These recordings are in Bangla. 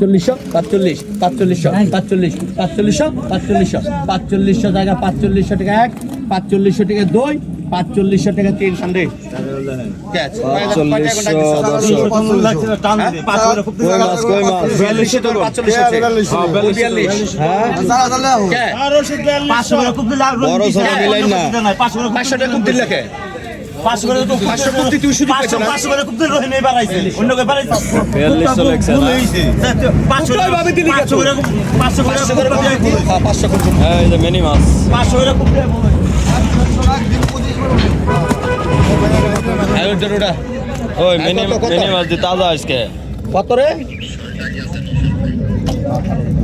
4500 টাকা 4500 টাকা 1 4500 টাকা 2 4500 টাকা 3 সামনে ক্যাচ 500 টাকা খুব দিন লেখে 500 খুব দিতে সুযোগ পেছ না 500 খুব দিন রহিমে বাড়াইছে অন্য কে বাড়াইছে 4200 লেখছে না 500 ভাবে দিলি 500 খুব এই যে মিনি মাছ 500 খুব দিয়ে বলে হ্যালো ডরুডা ওই মিনি মাছ দি তাজা আজকে কত রে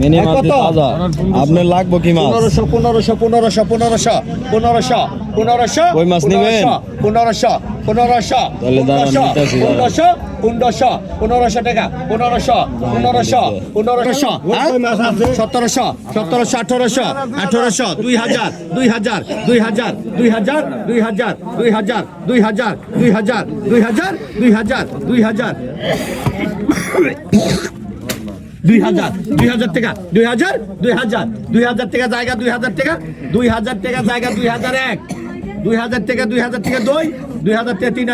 মিনি মাছ দি তাজা আপনার লাগবে কি মাছ 1500 কই মাছ নিবেন? 1500 তাহলে দাঁড়ান, নিতেছি দাঁড়ান। 1500 টাকা 1500 1700 1800 2000 2000 2000 2000 2000 2000 2000 2000 2000 2000 টাকা 2000 টাকা জায়গা 2000 টাকা 2000 টাকা জায়গা 2001 2000 টাকা 2000 টাকা 2000 টাকা 3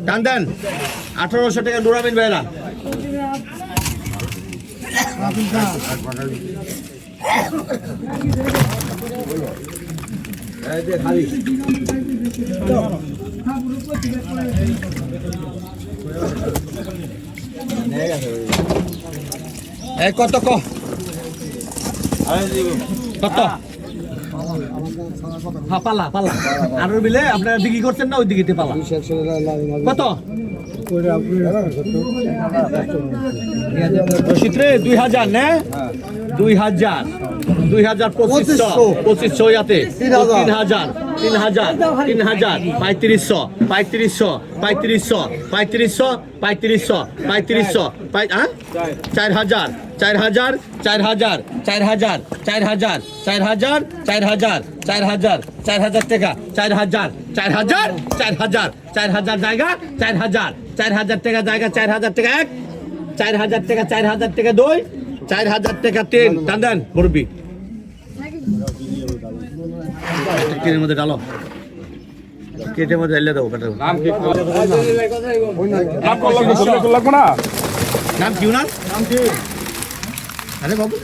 টান দেন 1800 টাকা ডোরামিন ভাইরা কত কত হ্যাঁ পালা পালা আর বিলে আপনারা বিক্রি করছেন না ওই দিকে পালা কত রশিদ রে 2000 না 2000 2500 ইয়াতে 3000 3500 4000 টাকা 4000 জায়গা 4000 টাকা জায়গা 4000 টাকা এক 4000 টাকা 4000 টাকা দুই 4000 টাকা তিন টান দেন মুরব্বি কেটের মধ্যে ডালো কেটের মধ্যে এলে দাও কাটা নাম কি না আরে বাবু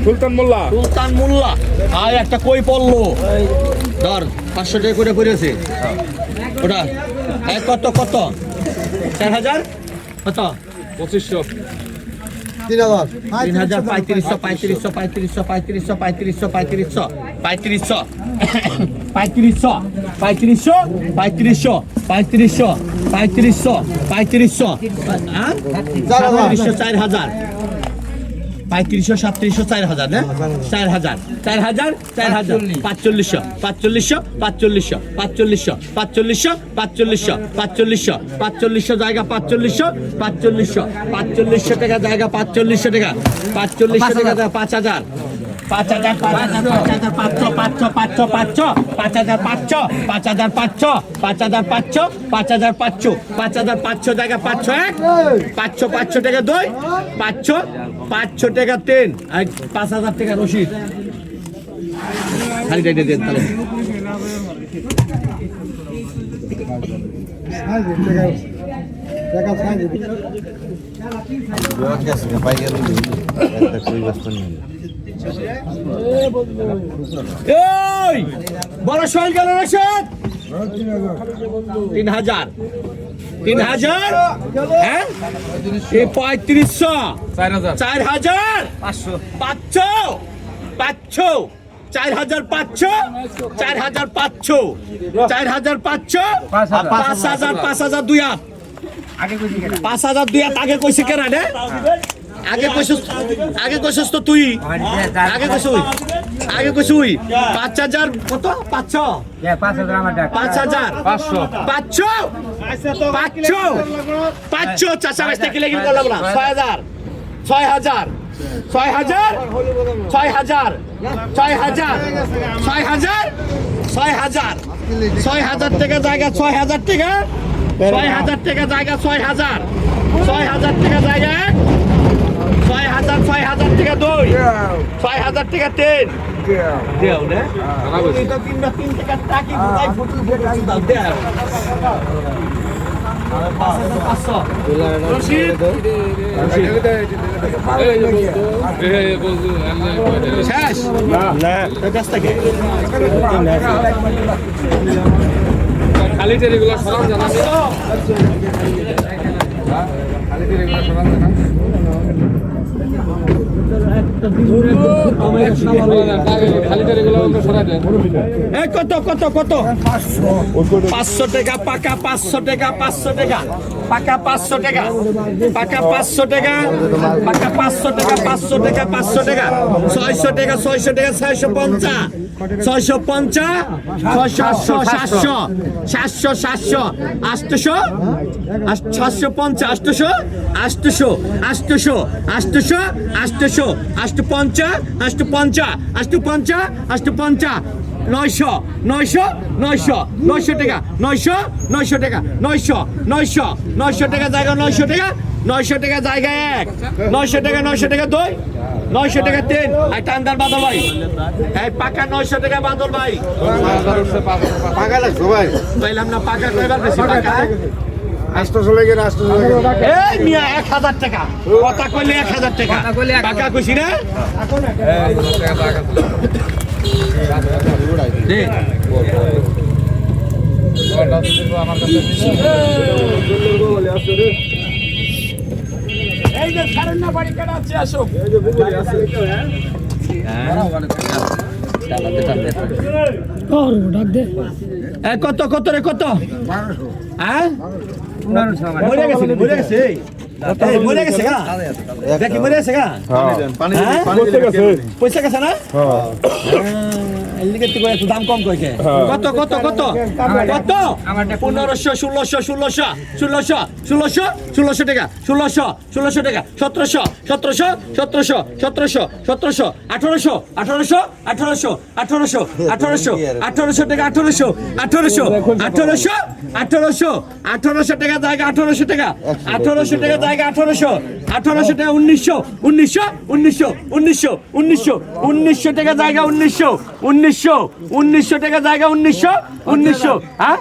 সুলতান মোল্লা আর একটা কই পড়লো ধর 500 টাকা করে পড়েছে ওটা কত কত 4000 কত 2500 3000 3500 4000 না 4000 4500 জায়গা 4500 টাকা জায়গা 4500 টাকা 5000 5500 জায়গা 500 টাকা দুই 500 টাকা তিন 5000 টাকা রশিদ খালি দেন তাহলে এই বড় শৈল গেল রশিদ 3000 হ্যাঁ 3500 4000 500 4500 5000 দুই হাত 5000 দুই হাত আগে কইছে কেন রে আগে কইছস তো তুই আগে কইছুই 5000 কত 500 500 চাচা রাস্তা কি লাগি করলাম না 6000 টাকা জায়গা 6000 টাকা 6000 টাকা জায়গা 6000 টাকা জায়গা 6000 টাকা দুই 6000 টাকা তিন দেও না এটা 3 টাকা টাকি বুঝাই ফুটু দাও দেও 5500 রশিদ শেষ না কাছ থেকে খালি রেগুলার সরান জানা কত 500 টাকা পাকা 500 টাকা পাকা 500 টাকা 500 টাকা 500 টাকা 600 টাকা 650 650 700 800 টাকা জায়গা 900 টাকা জায়গা এক 900 টাকা দুই 900 টাকা তিন আর টান্দার বাদল ভাই এই পাকা 900 টাকা বাদল ভাই পাকা লাগছো ভাই পাইলাম না পাকা কয়বার বেশি পাকা এই মিয়া 1000 টাকা কথা কইলে 1000 টাকা টাকা কইছি না দে এই যে ছাড়েন না বাড়ি কাটা আছে আসো এই যে বুবুলি আছে কত কত রে কত হ্যাঁ মরে গেছে মরে গেছে গা দেখি মরে গেছে গা পয়সা গেছে না এদিকে তুই একটু দাম কম কইছে কত কত কত কত 1500 1600 1600 1600 1600 টাকা 1600 টাকা 1700 1700 1700 1700 1800 1800 1800 1800 1800 টাকা 1800 টাকা জায়গা 1800 টাকা 1800 টাকা জায়গা 1800 টাকা 1900 টাকা জায়গা 1900 টাকা জায়গা 1900 হ্যাঁ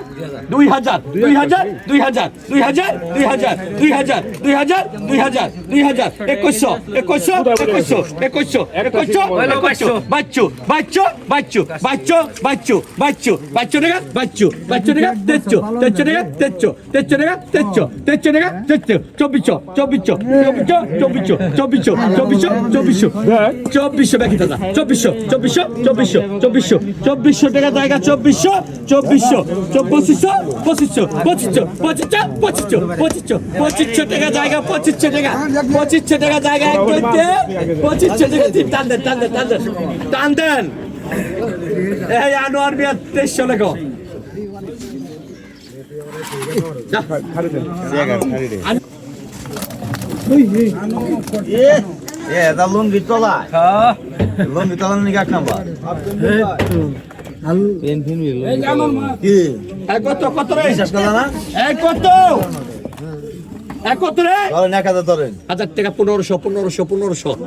2000 2400 টাকা জায়গা 2500 টাকা জায়গা 2500 টাকা জায়গা 2500 টাকা টান দেন এই আনোয়ার মিয়া 2300 লেখো এটা লুঙ্গি তোলা লুঙ্গি তোলা নাকি 1 নাম্বার পেন ফিন কি কত কত রে বিশ্বাস করলা না কত কত রে ধরেন 1000 ধরেন 1000 টাকা 1500 টাকা জায়গা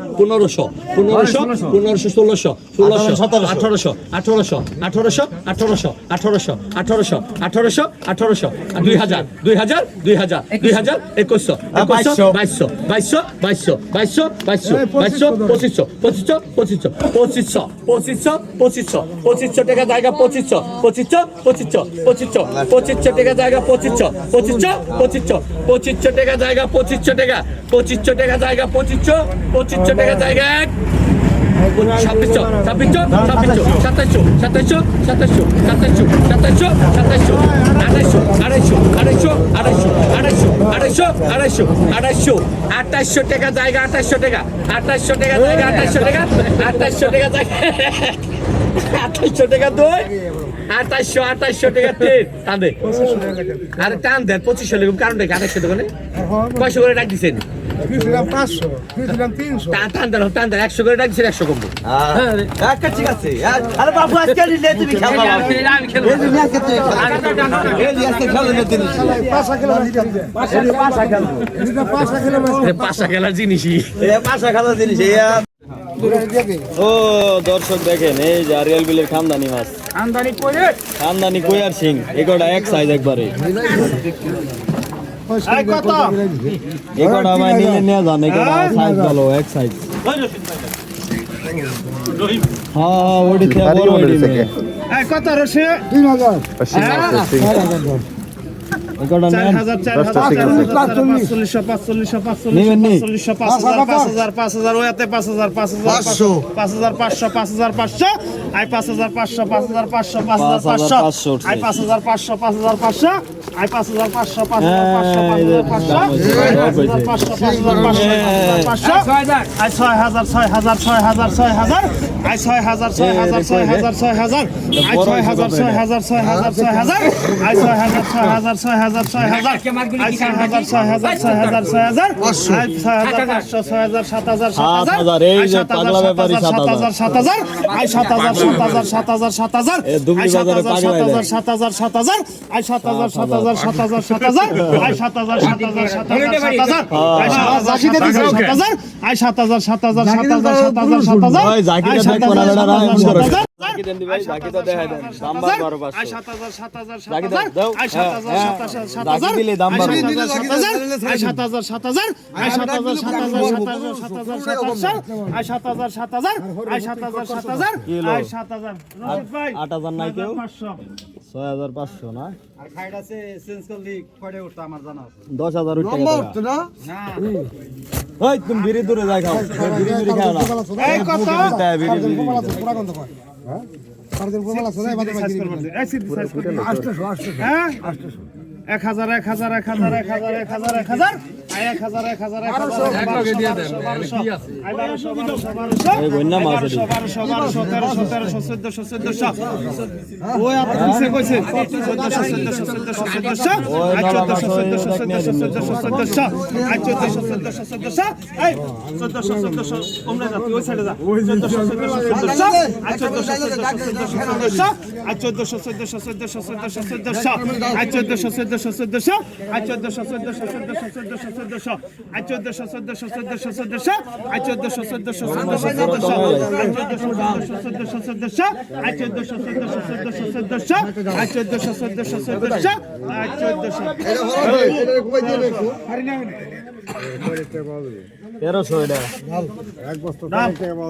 2500 টাকা জায়গা 2500 টাকা জায়গা 2500 টাকা জায়গা 2500 টাকা জায়গা 2600 টাকা জায়গা 2800 টাকা জায়গা 2800 টাকা জায়গা 2800 টাকা 2 2800 টাকা 3 টান দে আরে টান দেন 2500 লিখুন কারণ দেখে 2800 দোকানে কয়শো করে ডাক দিছেন দিয়েছিলাম 500 দিয়েছিলাম 300 টান দেন 100 করে ডাক দিছেন 100 কমবো একটা ঠিক আছে আরে বাবু আজকে নিলে তুমি খেলবা আমি খেলবো এই দুনিয়া কে তুই এই আজকে খেলে না দিন 5 কিলো দিতে 5 খেলার জিনিসই এই পাশা খেলা জিনিস ও দর্শক দেখেন এই যে আরিয়াল বিলের খামদানি মাছ খামদানি কইয়ার সিং এগোটা এক সাইজ একবারে এগোটা ভাই নিলে নিয়ে যান এগোটা সাইজ ভালো এক সাইজ হ্যাঁ ওডি থেকে বড় ওডি কত রসে 3000 এগোটা নেন 7000 7,000 7,000 আই 7,000 7,000 7,000 7,000 আই 7,000 আই 7,000 7,000 7,000 ভাই জাকিটা দেখ কোনা লড়া না এমন করো জাকি দেন দি ভাই জাকিটা দেখাই দেন দাম বার করো আই 500 7,000 জাকি 7,000 দাও আই 7,000 জাকি দিলে দাম বার আই 7,000 7,000 আই 7,000 7,000 আই 7,000 7,000 আই 7,000 7,000 আই 7,000 রশিদ ভাই 8,000 নাই কেউ 500 6,500 না আর খাইড আছে চেঞ্জ করলি কয়টা উঠতো আমার জানা আছে 10,000 উঠে গেছে ওই তুমি বিড়ি দূরে যাই খাও বিড়ি বিড়ি খাও না এই কত বিড়ি বিড়ি পুরা কোন কয় হ্যাঁ সারদের গোমাল আছে না বাদে বাকি এই সিটি সাইজ করে 800 হ্যাঁ 1,000 1,000 1,000 1,000 1,000 1,000 আই 1,000 1,000 1,000 এক লগে দিয়ে দেন কি আছে আই 1200 এই গন্না মাছ আছে 1200 1300 1400 1400 ওই আপনি সে কইছে 1400 1400 আই 1400 1400 আই 1400 1400 এই 1400 ওমরা যা তুই ওই সাইডে যা 1400 I 1400 I 1400 1400 I 1400 1400 I 1400 1400 I 1400 1400 I 1400 1400 I 1400 I 1400 I 1300 এটা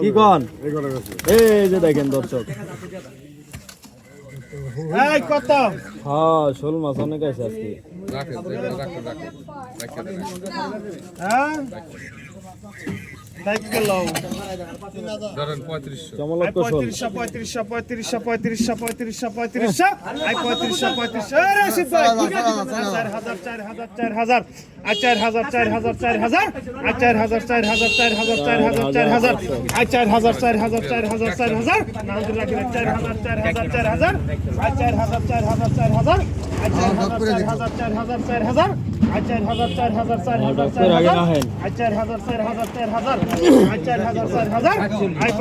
কি কোন এই যে দেখেন দর্শক এই কত হ্যাঁ শোল মাছ অনেক আছে আজকে হ্যাঁ তাই গেল ধরেন 3500 চমলক তো শোল 3500 আই 3500 আরে রশিদ ভাই 4,000 আই 4,000 আই 4,000 আই 4,000 নাউদুর রাখি 4,000 I 4,000 I 4,000 I 4,000 I 4,000 I 4500 I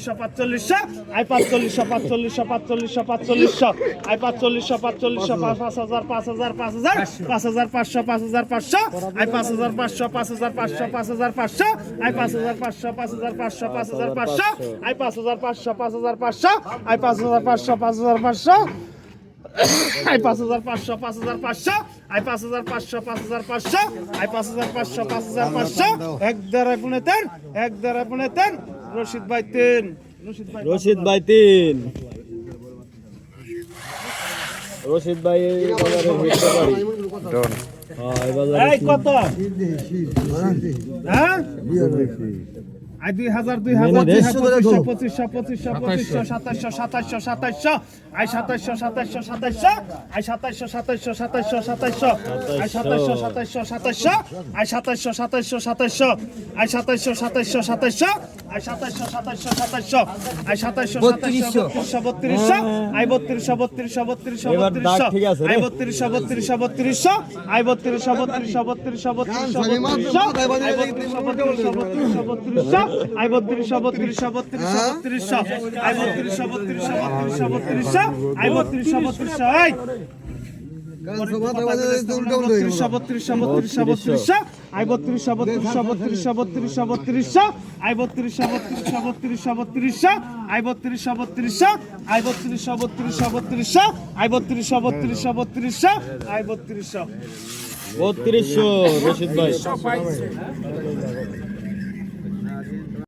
4500 I 4500 I 4500 5,000 I 5,500 I 5,500 I 5,500 I 5,500 I 5,500 I 5,500 I 5,500 এক দ্বারা গুণে তেন রশিদ ভাই 3 রশিদ ভাই 3 রশিদ ভাই এই বাজারে ভিড়তে পারি হ্যাঁ এই বাজারে এই কত হ্যাঁ I 2,000 2500 2700 I 2700 I 2700 I 2700 I 2700 I 2700 I 2700 I 3200 I 3200 এবার দাগ ঠিক আছে রে। আই 3200 আই 3200 রশিদ ভাই